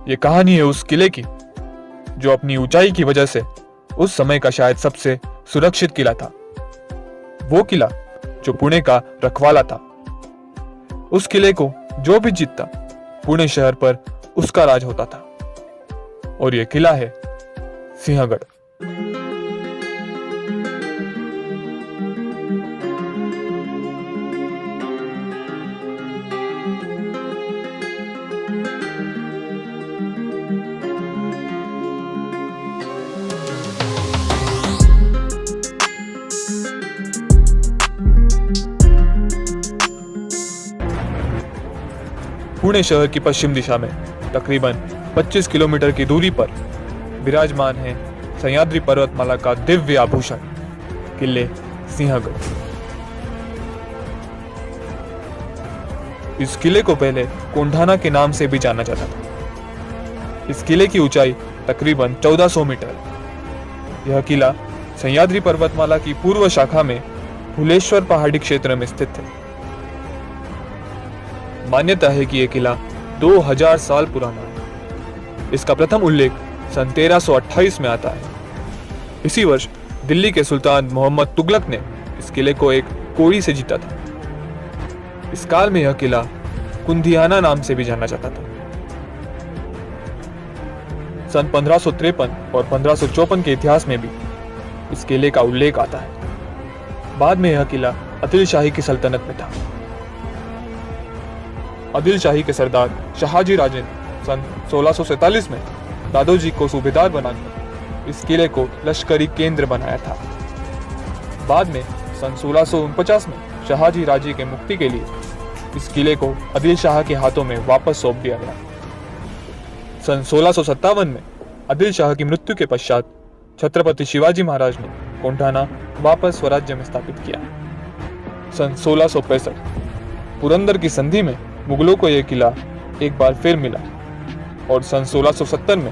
ये कहानी है उस किले की जो अपनी ऊंचाई की वजह से उस समय का शायद सबसे सुरक्षित किला था। वो किला जो पुणे का रखवाला था। उस किले को जो भी जीतता, पुणे शहर पर उसका राज होता था। और यह किला है सिंहगढ़। पुणे शहर की पश्चिम दिशा में तकरीबन 25 किलोमीटर की दूरी पर विराजमान है सह्याद्री पर्वतमाला का दिव्य आभूषण किले सिंहगढ़। इस किले को पहले कोंढाना के नाम से भी जाना जाता था। इस किले की ऊंचाई तकरीबन 1400 मीटर। यह किला सह्याद्री पर्वतमाला की पूर्व शाखा में फुलेश्वर पहाड़ी क्षेत्र में स्थित है। मान्यता है कि यह किला 2000 साल पुराना है। इसका प्रथम उल्लेख सन 1328 में आता है। इसी वर्ष दिल्ली के सुल्तान मोहम्मद तुगलक ने इस किले को एक कोड़ी से जीता था। इस काल में यह किला कुंदियाना नाम से भी जाना जाता था। सन 1553 और 1554 के इतिहास में भी इस किले का उल्लेख आता है। बाद में यह किला आदिल शाही की सल्तनत में था। आदिल शाही के सरदार शाहजी राजे ने सन 1647 में दादोजी को सूबेदार बनाकर इस किले को लश्करी केंद्र बनाया था। बाद में सन 1649 में शाहजी राजे के मुक्ति के लिए इस किले को आदिल शाह के हाथों में वापस सौंप दिया गया। सन 1657 में आदिल शाह की मृत्यु के पश्चात छत्रपति शिवाजी महाराज ने कोंढाना वापस स्वराज्य में स्थापित किया। सन 1665 पुरंदर की संधि में मुगलों को यह किला एक बार फिर मिला और सन 1670 में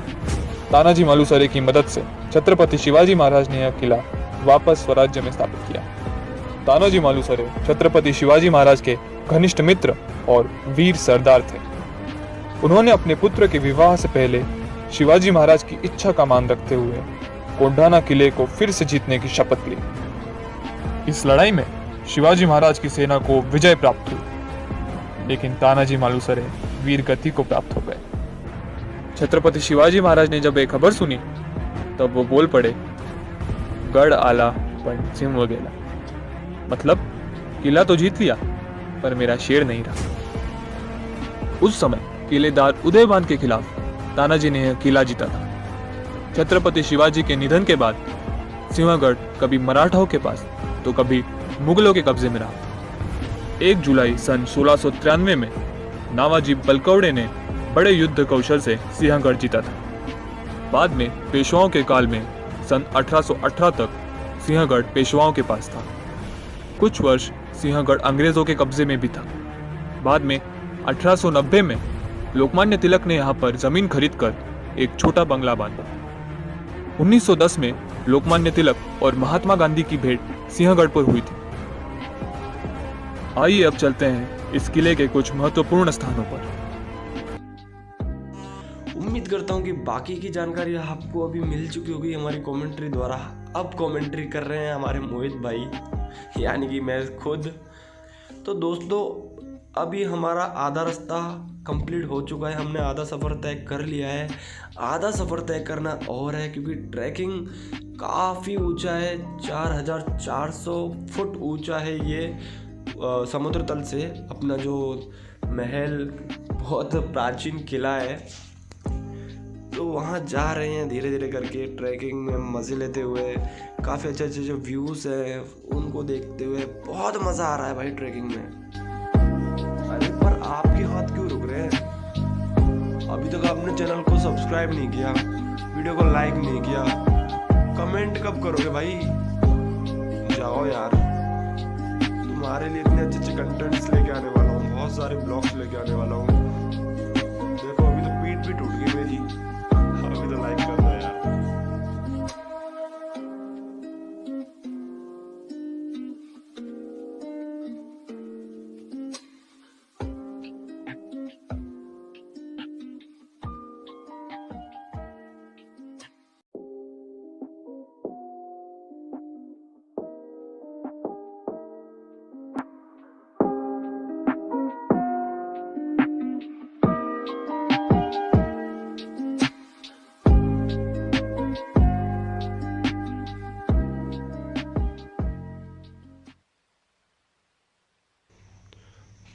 तानाजी मालुसरे की मदद से छत्रपति शिवाजी महाराज ने यह किला वापस स्वराज्य में स्थापित किया। तानाजी मालुसरे छत्रपति शिवाजी महाराज के घनिष्ठ मित्र और वीर सरदार थे। उन्होंने अपने पुत्र के विवाह से पहले शिवाजी महाराज की इच्छा का मान रखते हुए कोंढाना किले को फिर से जीतने की शपथ ली। इस लड़ाई में शिवाजी महाराज की सेना को विजय प्राप्त हुई, लेकिन तानाजी मालुसरे वीर गति को प्राप्त हो गए। छत्रपति शिवाजी महाराज ने जब ये खबर सुनी तब वो बोल पड़े, गढ़ आला पण सिंह गेला। मतलब किला तो जीत लिया पर मेरा शेर नहीं रहा। उस समय किलेदार उदयभान के खिलाफ तानाजी ने यह किला जीता था। छत्रपति शिवाजी के निधन के बाद सिंहगढ़ कभी मराठाओं के पास तो कभी मुगलों के कब्जे में रहा। 1 जुलाई सन 1693 में नावाजी बलकौड़े ने बड़े युद्ध कौशल से सिंहगढ़ जीता था। बाद में पेशवाओं के काल में सन 1818 तक सिंहगढ़ पेशवाओं के पास था। कुछ वर्ष सिंहगढ़ अंग्रेजों के कब्जे में भी था। बाद में 1890 में लोकमान्य तिलक ने यहाँ पर जमीन खरीदकर एक छोटा बंगला बांधा। 1910 में लोकमान्य तिलक और महात्मा गांधी की भेंट सिंहगढ़ पर हुई थी। आइए अब चलते हैं इस किले के कुछ महत्वपूर्ण स्थानों पर। उम्मीद करता हूँ कि बाकी की जानकारी आपको अभी मिल चुकी होगी हमारी कमेंट्री द्वारा। अब कमेंट्री कर रहे हैं हमारे मोहित भाई, यानी कि मैं खुद। तो दोस्तों, अभी हमारा आधा रास्ता कंप्लीट हो चुका है। हमने आधा सफ़र तय कर लिया है। आधा सफ़र तय करना और है, क्योंकि ट्रैकिंग काफ़ी ऊंचा है। 4400 फुट ऊंचा है ये समुद्र तल से। अपना जो महल, बहुत प्राचीन किला है, तो वहाँ जा रहे हैं धीरे धीरे करके ट्रैकिंग में मज़े लेते हुए। काफ़ी अच्छे अच्छे जो व्यूज़ हैं उनको देखते हुए बहुत मज़ा आ रहा है भाई ट्रैकिंग में। अरे पर आपके हाथ क्यों रुक रहे हैं? अभी तक आपने चैनल को सब्सक्राइब नहीं किया, वीडियो को लाइक नहीं किया, कमेंट कब करोगे भाई? जाओ यार, तुम्हारे लिए इतने अच्छे अच्छे कंटेंट्स लेके आने वाला हूँ, बहुत सारे ब्लॉग्स लेके आने वाला हूँ। देखो अभी तो पीठ भी टूट गई मेरी, अभी तो लाइक कर दो यार।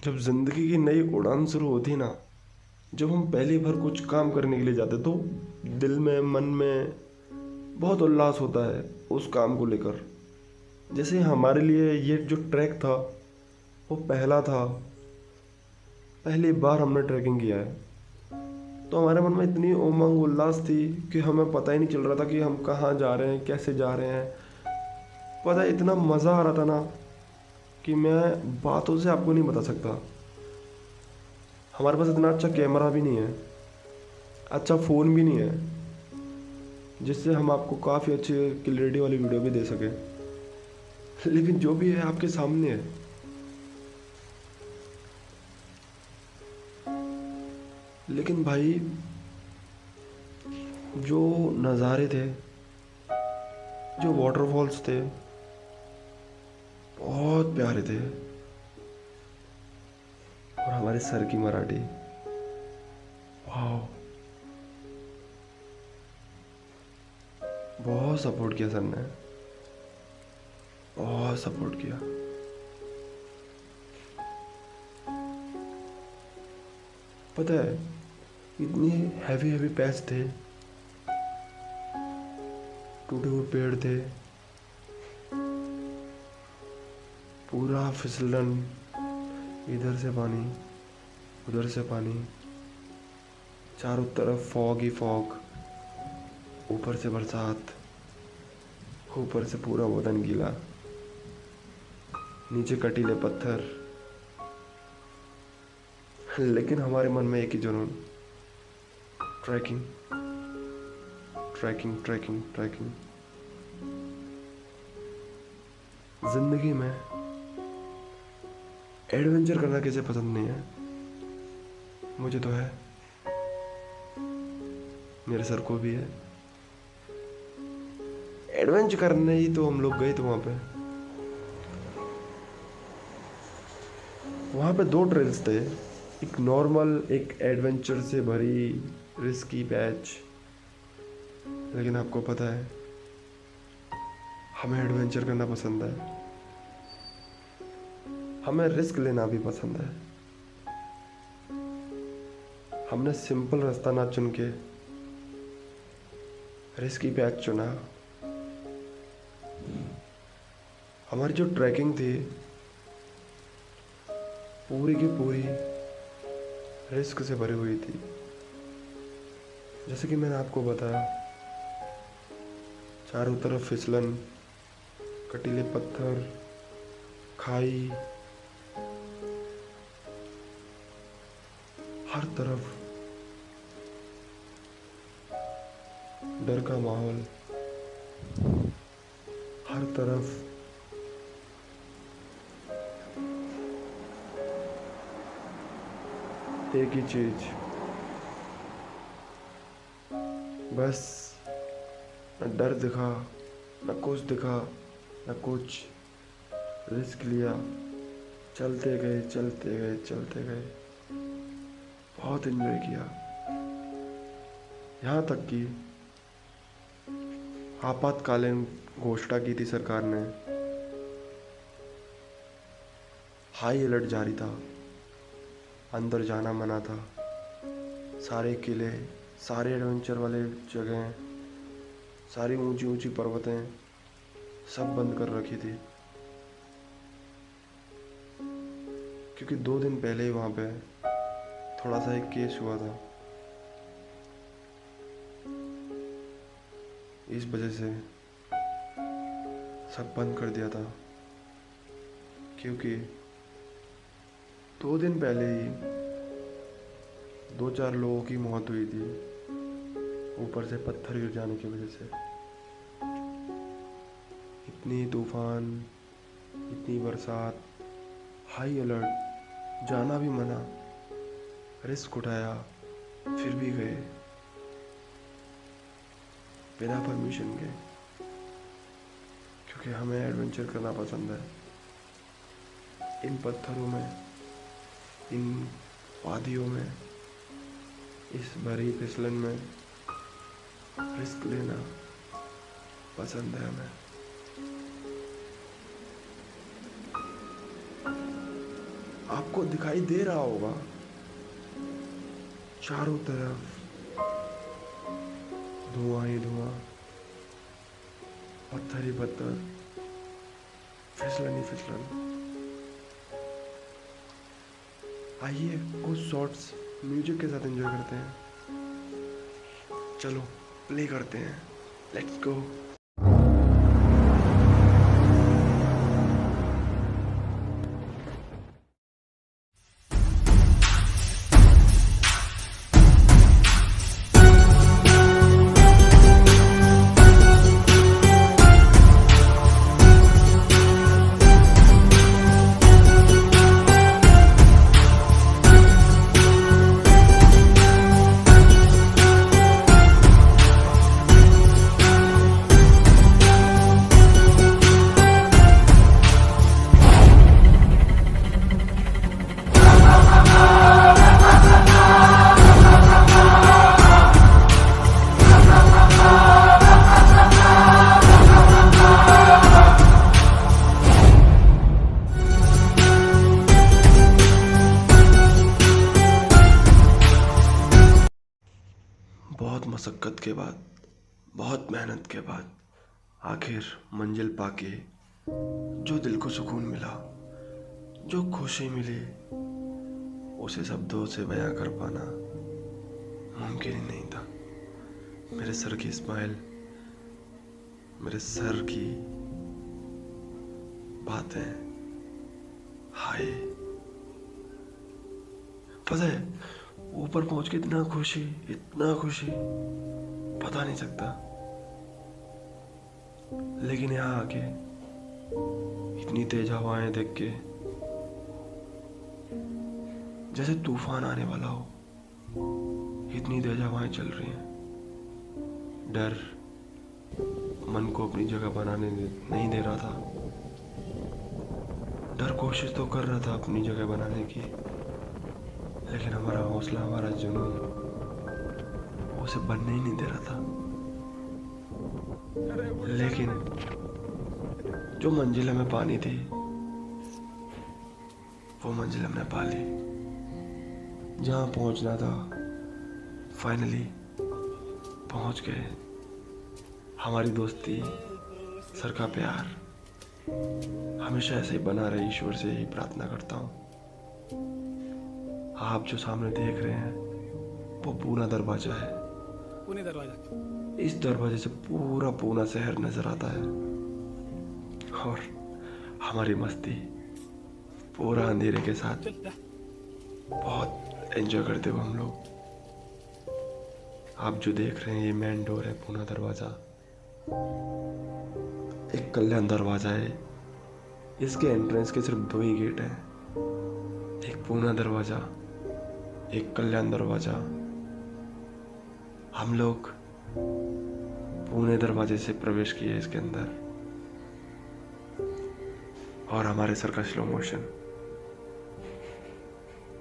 जब ज़िंदगी की नई उड़ान शुरू होती ना, जब हम पहली बार कुछ काम करने के लिए जाते तो दिल में मन में बहुत उल्लास होता है उस काम को लेकर। जैसे हमारे लिए ये जो ट्रैक था वो पहला था, पहली बार हमने ट्रैकिंग किया है, तो हमारे मन में इतनी उमंग उल्लास थी कि हमें पता ही नहीं चल रहा था कि हम कहाँ जा रहे हैं, कैसे जा रहे हैं। पता है, इतना मज़ा आ रहा था ना कि मैं बातों से आपको नहीं बता सकता। हमारे पास इतना अच्छा कैमरा भी नहीं है, अच्छा फ़ोन भी नहीं है जिससे हम आपको काफ़ी अच्छी क्लियरिटी वाली वीडियो भी दे सकें, लेकिन जो भी है आपके सामने है। लेकिन भाई जो नज़ारे थे, जो वाटरफॉल्स थे, बहुत प्यारे थे। और हमारे सर की मराठी, वाह, बहुत सपोर्ट किया सर ने, बहुत सपोर्ट किया। पता है, इतनी हैवी हैवी पैच थे, टूटे हुए पेड़ थे, पूरा फिसलन, इधर से पानी उधर से पानी, चारों तरफ फॉग ही फॉग, ऊपर से बरसात, ऊपर से पूरा बदन गीला, नीचे कटीले पत्थर। लेकिन हमारे मन में एक ही जुनून, ट्रैकिंग ट्रैकिंग ट्रैकिंग ट्रैकिंग। जिंदगी में एडवेंचर करना किसे पसंद नहीं है? मुझे तो है, मेरे सर को भी है। एडवेंचर करने ही तो हम लोग गए थे वहाँ पे 2 ट्रेल्स थे, एक नॉर्मल, एक एडवेंचर से भरी रिस्की पैच। लेकिन आपको पता है, हमें एडवेंचर करना पसंद है, हमें रिस्क लेना भी पसंद है। हमने सिंपल रास्ता ना चुन के रिस्की पैच चुना। हमारी जो ट्रैकिंग थी पूरी की पूरी रिस्क से भरी हुई थी। जैसे कि मैंने आपको बताया, चारों तरफ फिसलन, कटीले पत्थर, खाई, हर तरफ डर का माहौल, हर तरफ एक ही चीज, बस न डर दिखा, न कुछ दिखा, न कुछ। रिस्क लिया, चलते गए चलते गए चलते गए, बहुत एंजॉय किया। यहाँ तक कि आपातकालीन घोषणा की थी सरकार ने, हाई अलर्ट जारी था, अंदर जाना मना था, सारे किले, सारे एडवेंचर वाले जगहें, सारी ऊंची ऊंची पर्वतें सब बंद कर रखी थी, क्योंकि 2 दिन पहले ही वहाँ पे थोड़ा सा एक केस हुआ था। इस वजह से सब बंद कर दिया था, क्योंकि 2 दिन पहले ही 2-4 लोगों की मौत हुई थी, ऊपर से पत्थर गिर जाने की वजह से। इतनी तूफान, इतनी बरसात, हाई अलर्ट, जाना भी मना, रिस्क उठाया, फिर भी गए, बिना परमिशन के, क्योंकि हमें एडवेंचर करना पसंद है। इन पत्थरों में, इन वादियों में, इस भरी फिसलन में रिस्क लेना पसंद है हमें। आपको दिखाई दे रहा होगा चारों तरफ धुआं ही धुआं, पत्थर ही पत्थर, फिसलन ही फिसलन। आइए कुछ शॉट्स म्यूजिक के साथ एंजॉय करते हैं। चलो प्ले करते हैं, लेट्स गो। बहुत मशक्क़त के बाद, बहुत मेहनत के बाद आखिर मंजिल पाके जो दिल को सुकून मिला, जो खुशी मिली, उसे शब्दों से बयां कर पाना मुमकिन ही नहीं था। मेरे सर की स्माइल, मेरे सर की बातें, हाय पता है ऊपर पहुंच के इतना खुशी पता नहीं सकता। लेकिन यहाँ आके इतनी तेज हवाएं देख के जैसे तूफान आने वाला हो, इतनी तेज हवाएं चल रही हैं। डर मन को अपनी जगह बनाने नहीं दे रहा था। डर कोशिश तो कर रहा था अपनी जगह बनाने की, लेकिन हमारा हौसला, हमारा जुनून उसे बनने ही नहीं दे रहा था। लेकिन जो मंजिल हमें पानी थी, वो मंजिल हमने पा ली। जहाँ पहुँचना था फाइनली पहुँच गए। हमारी दोस्ती, सर का प्यार हमेशा ऐसे ही बना रहे, ईश्वर से यही प्रार्थना करता हूँ। आप जो सामने देख रहे हैं वो पूना दरवाजा है। पुणे दरवाजा। इस दरवाजे से पूरा पूना शहर नजर आता है और हमारी मस्ती पूरा अंधेरे के साथ बहुत एंजॉय करते हुए हम लोग। आप जो देख रहे हैं ये मेन डोर है, पूना दरवाजा। एक कल्याण दरवाजा है, इसके एंट्रेंस के सिर्फ 2 ही गेट हैं। एक पूना दरवाजा, एक कल्याण दरवाजा। हम लोग पुणे दरवाजे से प्रवेश किए इसके अंदर और हमारे सर का slow motion,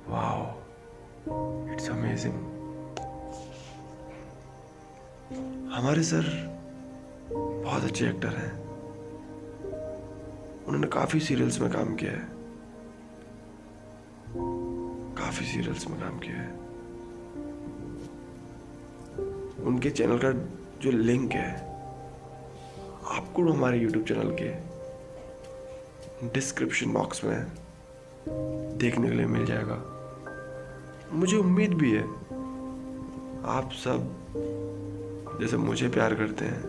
wow it's amazing. हमारे सर बहुत अच्छे एक्टर हैं। उन्होंने काफी सीरियल्स में काम किया है, उनके चैनल का जो लिंक है आपको हमारे YouTube चैनल के डिस्क्रिप्शन बॉक्स में देखने के लिए मिल जाएगा। मुझे उम्मीद भी है आप सब जैसे मुझे प्यार करते हैं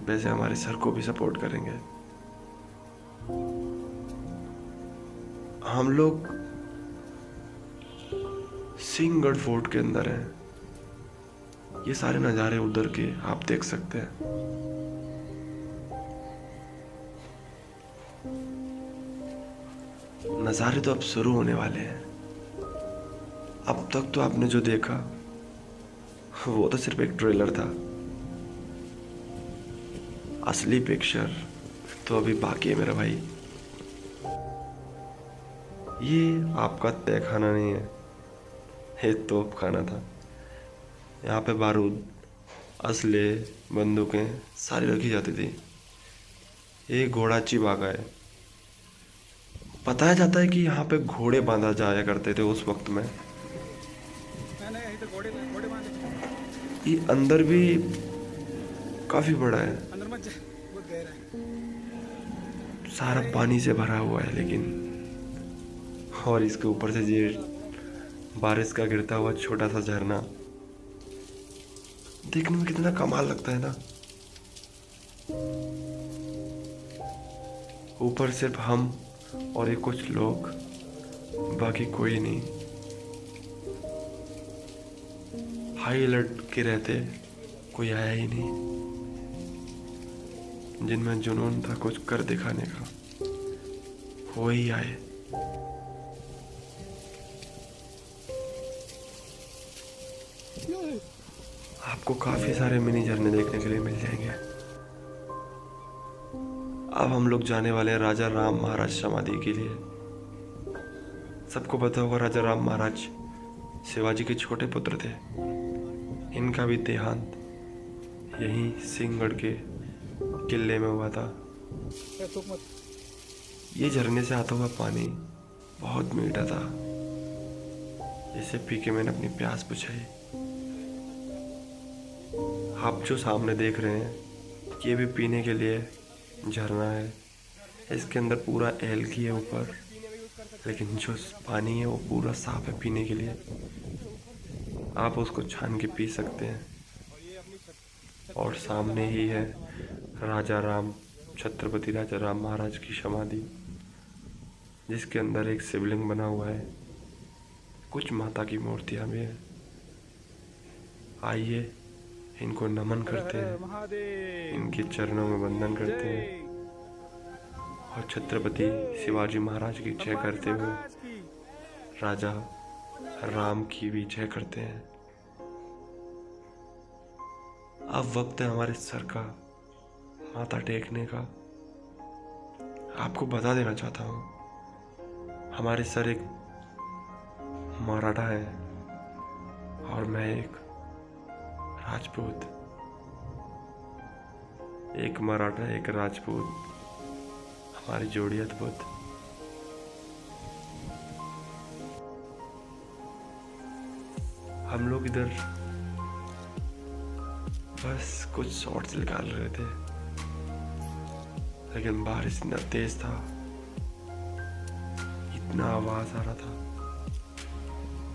वैसे हमारे सर को भी सपोर्ट करेंगे। हम लोग सिंहगढ़ फोर्ट के अंदर हैं। ये सारे नज़ारे उधर के आप देख सकते हैं। नज़ारे तो अब शुरू होने वाले हैं। अब तक तो आपने जो देखा वो तो सिर्फ एक ट्रेलर था। असली पिक्चर तो अभी बाकी है मेरा भाई। ये आपका तय खाना नहीं है, ये तोप खाना था। यहाँ पे बारूद, असले, बंदूकें सारी रखी जाती थी। ये घोड़ाची बागा है, बताया जाता है कि यहाँ पे घोड़े बांधा जाया करते थे उस वक्त में। मैंने इधर घोड़े घोड़े बांधे। ये अंदर भी काफी बड़ा है, अंदर मत जा, बहुत गहरा है। सारा पानी से भरा हुआ है, लेकिन और इसके ऊपर से ये बारिश का गिरता हुआ छोटा सा झरना देखने में कितना कमाल लगता है ना। ऊपर सिर्फ हम और ये कुछ लोग, बाकी कोई नहीं। हाई अलर्ट के रहते, कोई आया ही नहीं। जिनमें जुनून था कुछ कर दिखाने का, वही आए। आपको काफी सारे मिनी झरने देखने के लिए मिल जाएंगे। अब हम लोग जाने वाले हैं राजा राम महाराज समाधि के लिए। सबको पता होगा राजा राम महाराज शिवाजी के छोटे पुत्र थे। इनका भी देहांत यहीं सिंहगढ़ के किले में हुआ था। ये झरने से आता हुआ पानी बहुत मीठा था। इसे पी के मैंने अपनी प्यास बुझाई। आप जो सामने देख रहे हैं, ये भी पीने के लिए झरना है। इसके अंदर पूरा एल्गी है ऊपर, लेकिन जो पानी है वो पूरा साफ है पीने के लिए। आप उसको छान के पी सकते हैं। और सामने ही है राजा राम, छत्रपति राजा राम महाराज की समाधि, जिसके अंदर एक शिवलिंग बना हुआ है। कुछ माता की मूर्तियां भी हैं। आइए इनको नमन करते हैं, इनके चरणों में वंदन करते हैं और छत्रपति शिवाजी महाराज की जय करते हुए राजा राम की भी जय करते हैं। अब वक्त है हमारे सर का माथा टेकने का। आपको बता देना चाहता हूँ, हमारे सर एक मराठा है और मैं एक राजपूत। एक मराठा एक राजपूत, हमारी जोड़ी अद्भुत। हम लोग इधर बस कुछ शॉट्स निकाल रहे थे, लेकिन बारिश इतना तेज था, इतना आवाज आ रहा था,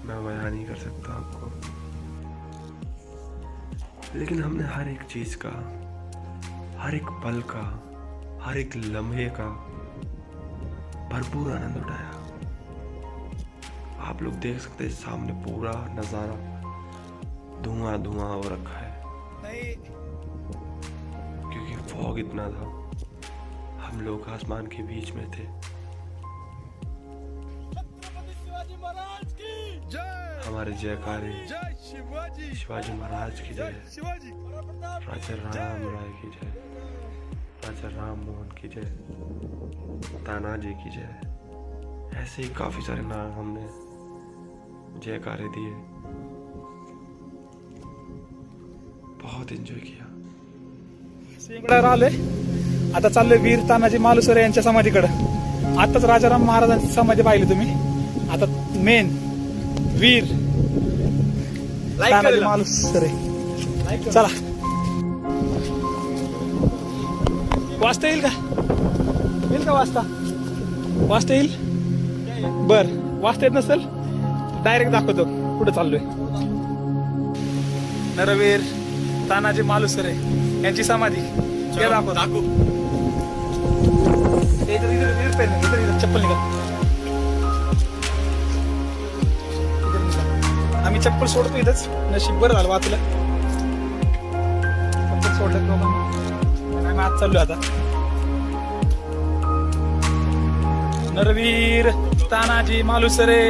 मैं बयान नहीं कर सकता आपको। लेकिन हमने हर एक चीज का, हर एक पल का, हर एक लम्हे का भरपूर आनंद उठाया। आप लोग देख सकते हैं सामने पूरा नजारा धुआं धुआं हो रखा है, क्योंकि फॉग इतना था। हम लोग आसमान के बीच में थे। हमारे जयकारे शिवाजी महाराज की जय, राजा राम राय की जय, राजा राम मोहन की जय, तानाजी की जय। ऐसे ही काफी सारे नाम हमने जयकारे दिए, बहुत एंजॉय किया। सिंहगड राहिले, आता चाललोय वीर तानाजी मालुसरे यांच्या समाधीकडे। आताच राजाराम महाराजांची समाधी पाहिली तुम्ही, आता मेन वीर तानाजी मालुसरे। चला, वाचता येईल का? येईल का वाचता? वाचता येईल? बर, वाचता येत नसेल डायरेक्ट दाखवतो कुठे चाललोय। नरवीर तानाजी मालुसरे यांची समाधी हे दाखव। इधर चप्पल निघाल। आम्ही चप्पल सोडतो इथंच, नशीब बरं झालं वाचलं। चप्पल सोडलं दोघांनी, आम्ही आज चाललोय आता। नरवीर तानाजी मालुसरे,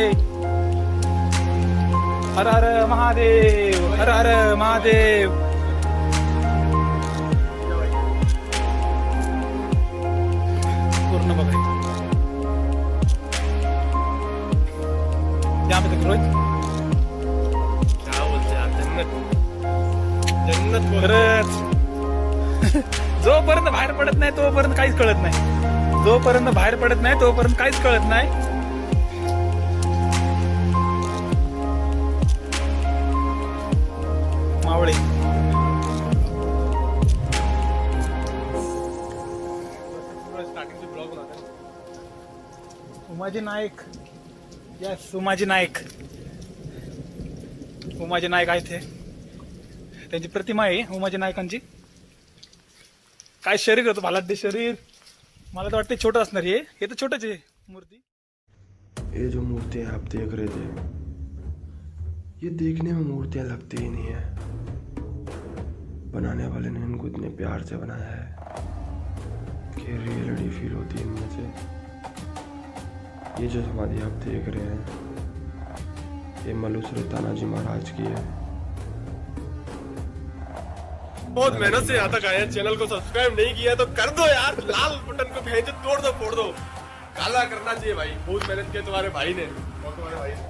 हर हर महादेव, हर हर महादेव। पूर्ण बघायचं यहाँ पे रोहित क्या बोलते हैं, जन्नत खरंच। जोपर्यंत बाहेर पडत नाही तोपर्यंत काहीच कळत नाही। जोपर्यंत बाहेर पडत नाही तोपर्यंत काहीच कळत नाही. मावळे उमाजी नाईक. यस, उमाजी नाईक. उमाजी नाईक आहेत ते. त्यांची प्रतिमा आहे उमाजी नायकांची. काय शरीर होतं, भालाढ्य शरीर. मला तर वाटतं छोटं असणार हे तर छोटंच आहे मूर्ति. ये जो मूर्तियां आप देख रहे थे, ये देखने में मूर्तियां लगती ही नहीं है. बनाने वाले ने इनको इतने प्यार से बनाया है कि रियलिटी फील होती है इनमें से. ये जो समाधि आप देख रहे हैं, ये मलुसरे तानाजी महाराज की है. बहुत मेहनत से यहाँ तक आए हैं. चैनल को सब्सक्राइब नहीं किया तो कर दो यार. लाल बटन को भेज तोड़ दो फोड़ दो. काला करना चाहिए भाई. बहुत मेहनत की तुम्हारे भाई ने और तुम्हारे भाई ने.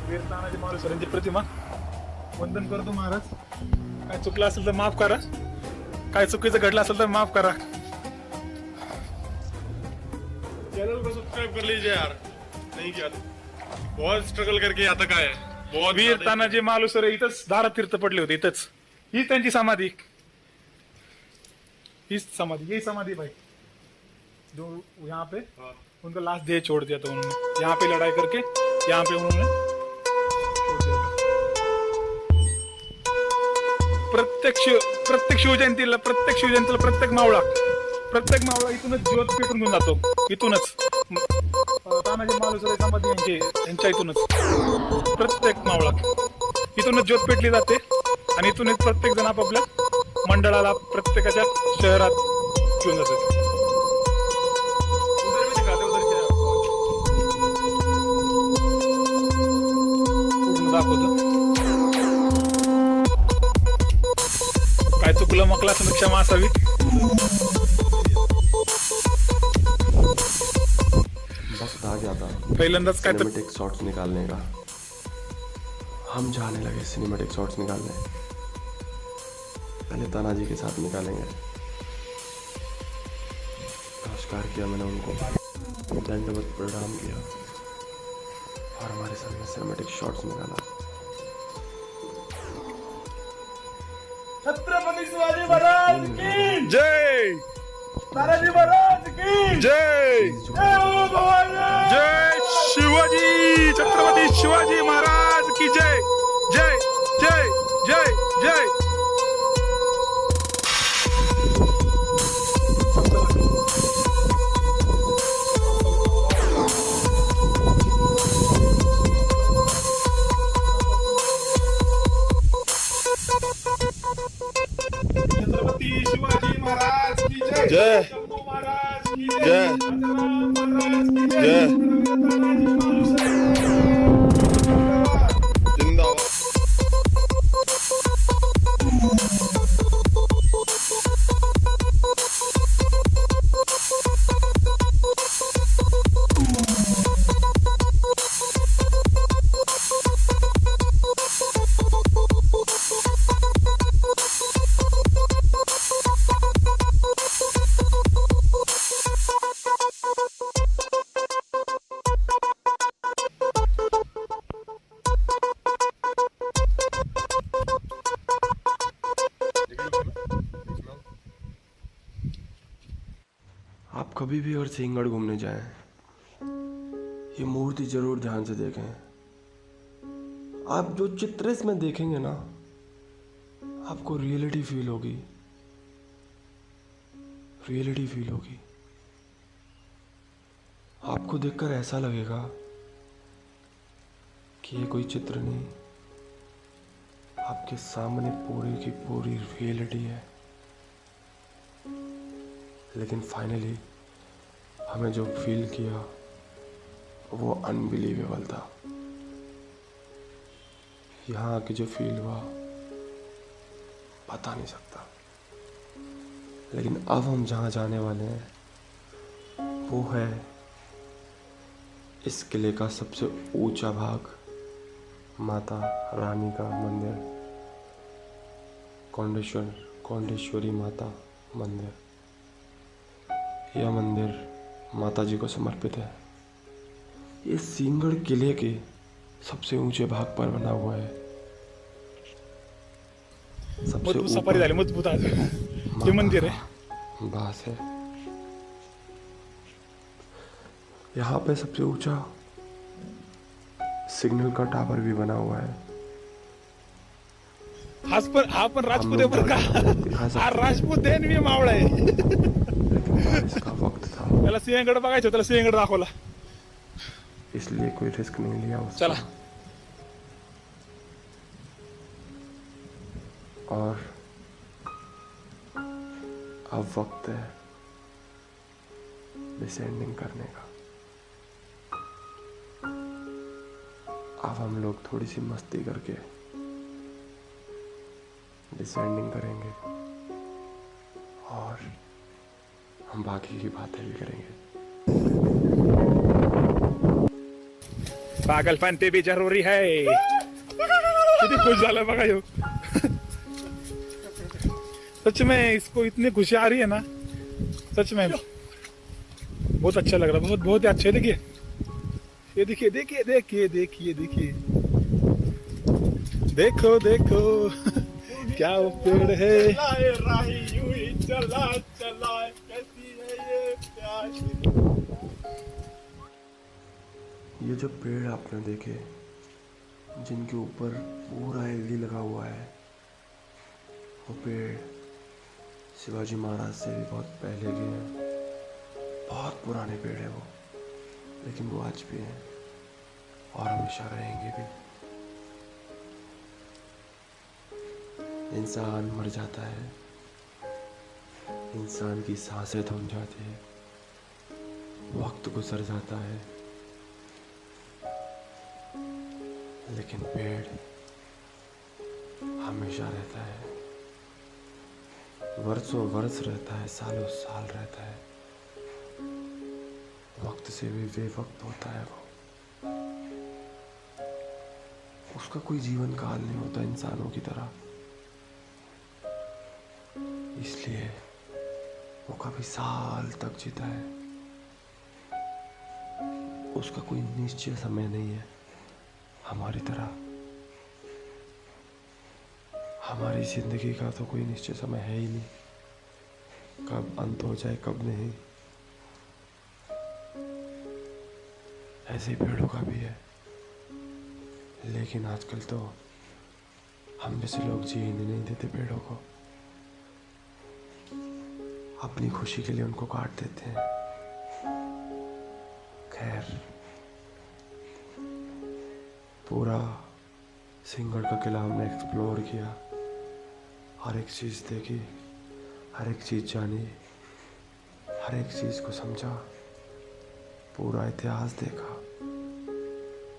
वीर तानाजी मालुसरेंची प्रतिमा. वंदन करतो महाराज. काय चुकलं असेल तर माफ करा, काय चुकीचं घडलं असेल तर माफ करा. चैनल को सब्सक्राइब कर लीजिए यार. नहीं किया तो बहुत स्ट्रगल करके यहाँ तक आए. बहुत वीर तानाजी मालुसरे इथंच धारा तीर्थ पडले होते. इथंच ही त्यांची समाधी. ही समाधी भाई जो यहाँ पे उनका लास्ट डे छोड़ दिया था उन्होंने. यहाँ पे लड़ाई करके यहाँ पे उन्होंने छोड़ दिया था. प्रत्येक शिवजयंतीला प्रत्येक मावळा इथूनच ज्योत पेटून घेऊन जातो. इथूनच तानाजी मालुसरे समाधी यांच्या इथूनच प्रत्येक मावळा इथूनच ज्योत पेटली जाते आणि इथूनच प्रत्येक जण आपापल्या मंडळाला प्रत्येकाच्या शहरात घेऊन जातात. पूर्ण दाखवतो. काय चुकलं मकला असं क्षमा असावी. वक्त आ गया था पहिल्यांदाच काय तर सिनेमैटिक शॉट्स निकालने का. हम जाने लगे सिनेमैटिक शॉट्स निकालने. पहले तानाजी के साथ निकालेंगे. नमस्कार किया मैंने उनको, दंडवत प्रणाम किया और हमारे सामने सिनेमैटिक शॉट्स निकाला. छत्रपती शिवाजी महाराज की जय. तानाजी महाराज की जय. जय शिवाजी. छत्रपती शिवाजी महाराज की जय. जय जय जय जय. छत्रपती शिवाजी महाराज की जय. जय महाराज की जय. जय जिंदाबाद. आप कभी भी अगर सिंहगढ़ घूमने जाएं, ये मूर्ति जरूर ध्यान से देखें. आप जो चित्र इसमें देखेंगे ना, आपको रियलिटी फील होगी. आपको देखकर ऐसा लगेगा कि ये कोई चित्र नहीं, आपके सामने पूरी की पूरी रियलिटी है. लेकिन फाइनली हमें जो फील किया वो अनबिलीवेबल था. यहाँ आके जो फील हुआ बता नहीं सकता. लेकिन अब हम जहाँ जाने वाले हैं वो है इस किले का सबसे ऊंचा भाग, माता रानी का मंदिर. कौंडेश्वरी माता मंदिर। यह मंदिर माता जी को समर्पित है। ये सिंहगढ़ किले के सबसे ऊंचे भाग पर बना हुआ है। सबसे मजबूत सफारी झाली, मजबूत आज हे मंदिर आहे। बास है। यहाँ पे सबसे ऊंचा सिग्नल का टावर भी बना हुआ है। हा पण राजपूत आहे बरं का, हा राजपूत आहे आणि मी मावळा आहे। इसका वक्त था, त्याला सिंहगड बघायचं, त्याला सिंहगड दाखवला, इसलिए कोई रिस्क नहीं लिया उसका। चला। और अब वक्त है डिसेंडिंग करने का। अब हम लोग थोड़ी सी मस्ती करके डिसेंडिंग करेंगे और हम बाकी की बातें भी करेंगे। पागलपन पे भी जरूरी है। किती खुश झाला बघा ह्यो। सच में इसको इतनी खुशी आ रही है ना, सच में बहुत अच्छा लग रहा है, बहुत बहुत अच्छा। देखिए ये देखिए देखिए देखिए देखिए देखिए देखो देखो क्या वो पेड़ है। राही यूं ही चला चला, कैसी है ये प्यार। ये जो पेड़ आपने देखे जिनके ऊपर पूरा एलगी लगा हुआ है, वो पेड़ शिवाजी महाराज से भी बहुत पहले के हैं। बहुत पुराने पेड़ है वो, लेकिन वो आज भी हैं और हमेशा रहेंगे भी। इंसान मर जाता है, इंसान की सांसें थम जाती है, वक्त गुजर जाता है, लेकिन पेड़ हमेशा रहता है, वर्षों वर्ष रहता है, सालों साल रहता है। वक्त से भी बेवक्त होता है वो। उसका कोई जीवन काल नहीं होता इंसानों की तरह, इसलिए वो काफी साल तक जीता है। उसका कोई निश्चित समय नहीं है हमारी तरह। हमारी जिंदगी का तो कोई निश्चित समय है ही नहीं, कब अंत हो जाए कब नहीं। ऐसे ही पेड़ों का भी है, लेकिन आजकल तो हम जैसे लोग जीने नहीं देते पेड़ों को, अपनी खुशी के लिए उनको काट देते हैं। खैर, पूरा सिंहगढ़ का किला हमने एक्सप्लोर किया, हर एक चीज़ देखी, हर एक चीज़ जानी, हर एक चीज़ को समझा, पूरा इतिहास देखा।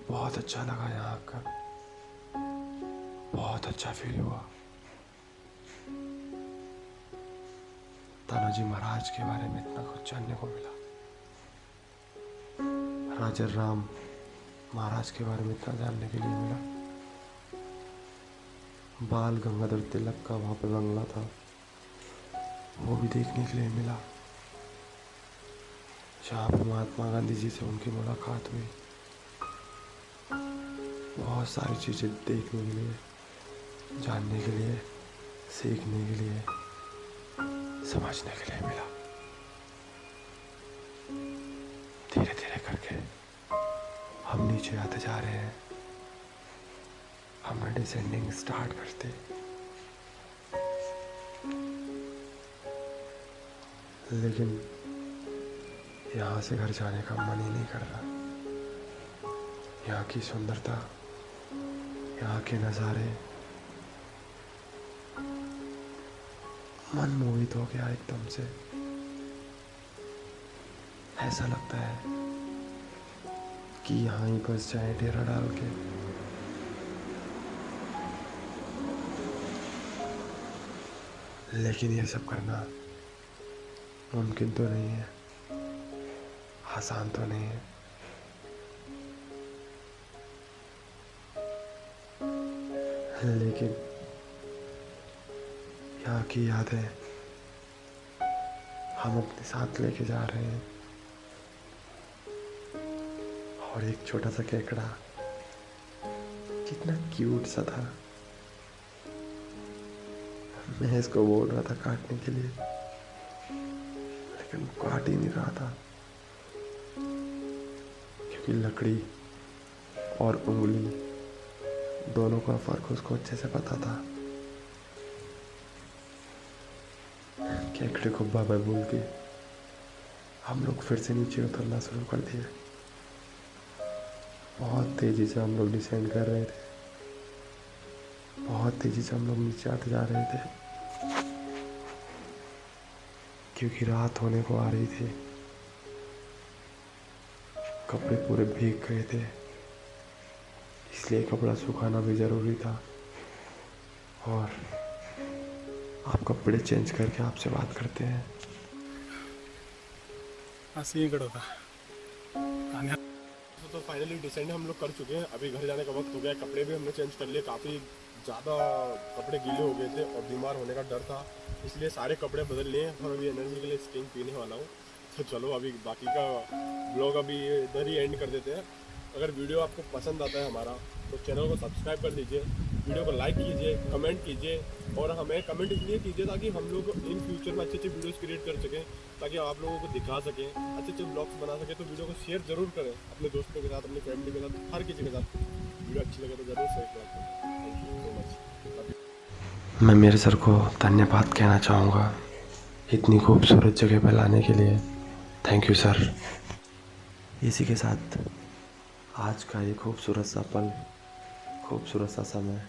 बहुत अच्छा लगा यहाँ आकर, बहुत अच्छा फील हुआ। तानाजी महाराज के बारे में इतना कुछ जानने को मिला, राजा राम महाराज के बारे में इतना जानने के लिए मिला। बाल गंगाधर तिलक का वहाँ पर बंगला था, वो भी देखने के लिए मिला, जहाँ पर महात्मा गांधी जी से उनकी मुलाकात हुई। बहुत सारी चीज़ें देखने के लिए, जानने के लिए, सीखने के लिए, समझने के लिए मिला। धीरे धीरे करके हम नीचे आते जा रहे हैं। हमने डिसेंडिंग स्टार्ट करते, लेकिन यहाँ से घर जाने का मन ही नहीं कर रहा। यहाँ की सुंदरता, यहाँ के नज़ारे, मन मोहित हो गया एकदम से। ऐसा लगता है कि यहाँ ही बस जाए डेरा डाल के। लेकिन ये सब करना मुमकिन तो नहीं है, आसान तो नहीं है। लेकिन यहाँ की यादें हम अपने साथ लेके जा रहे हैं। और एक छोटा सा केकड़ा कितना क्यूट सा था। मैं इसको बोल रहा था काटने के लिए, लेकिन वो काट ही नहीं रहा था, क्योंकि लकड़ी और उंगली दोनों का फर्क उसको अच्छे से पता था। केकड़े को बाय बाय बोल के हम लोग फिर से नीचे उतरना शुरू कर दिए। बहुत तेजी से हम लोग डिसेंड कर रहे थे, बहुत तेजी से हम लोग नीचे आते जा रहे थे, क्योंकि रात होने को आ रही थी। कपड़े पूरे भीग गए थे, इसलिए कपड़ा सुखाना भी ज़रूरी था। और आप कपड़े चेंज करके आपसे बात करते हैं। असं इकडं होता आणि तो फाइनली डिसेंड हम लोग कर चुके हैं। अभी घर जाने का वक्त हो गया। कपड़े भी हमने चेंज कर लिए। काफ़ी ज़्यादा कपड़े गीले हो गए थे और बीमार होने का डर था, इसलिए सारे कपड़े बदल लिए और अभी एनर्जी के लिए स्टिंग पीने वाला हूँ। तो चलो अभी बाकी का ब्लॉग अभी इधर ही एंड कर देते हैं। अगर वीडियो आपको पसंद आता है हमारा तो चैनल को सब्सक्राइब कर दीजिए, वीडियो को लाइक कीजिए, कमेंट कीजिए। और हमें कमेंट इसलिए कीजिए ताकि हम लोग इन फ्यूचर में अच्छे अच्छे वीडियोस क्रिएट कर सकें, ताकि आप लोगों को दिखा सकें, अच्छे अच्छे ब्लॉग्स बना सकें। तो वीडियो को शेयर ज़रूर करें अपने दोस्तों के साथ, अपनी फैमिली के साथ, हर किसी के साथ। वीडियो अच्छी लगे तो ज़रूर शेयर करें। Thank you so much. मैं मेरे सर को धन्यवाद कहना चाहूँगा इतनी खूबसूरत जगह पर लाने के लिए। Thank you sir. इसी के साथ आज का ये खूबसूरत सा पल, खूबसूरत सा समय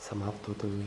समाप्त होते हुए